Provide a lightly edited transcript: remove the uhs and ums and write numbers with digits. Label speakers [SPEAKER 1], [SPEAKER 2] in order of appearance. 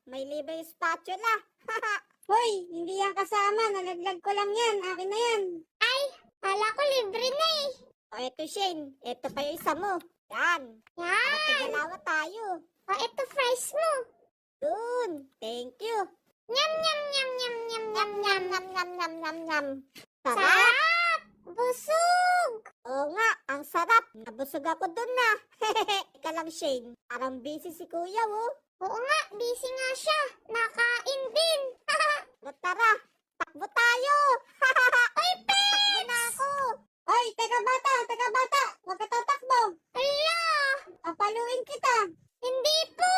[SPEAKER 1] May libre spatula. Hoy, hindi yan kasama. Nalaglag ko lang yan. Akin na yan.
[SPEAKER 2] Kala ko libre na eh.
[SPEAKER 1] O, eto Shane. Eto pa yung isa mo. Yan.
[SPEAKER 2] Yan.
[SPEAKER 1] Matigalawa tayo.
[SPEAKER 2] O, ito fries mo.
[SPEAKER 1] Dun. Thank you.
[SPEAKER 2] Nyam, nyam, nyam, nyam, nyam, nyam, nyam.
[SPEAKER 1] Nam, nam, nam, nam, nam. Sarap.
[SPEAKER 2] Sarap! Busog!
[SPEAKER 1] Oo nga, ang sarap. Nabusog ako dun na. Ika lang Shane. Parang busy si kuya, oh.
[SPEAKER 2] Oo nga, busy nga siya. Nakain din.
[SPEAKER 1] O tara, takbo tayo.
[SPEAKER 2] Ay,
[SPEAKER 1] Takbo na ako. Ay, teka bata. Huwag ka tatakbo.
[SPEAKER 2] Hala!
[SPEAKER 1] Papaluin kita.
[SPEAKER 2] Hindi po!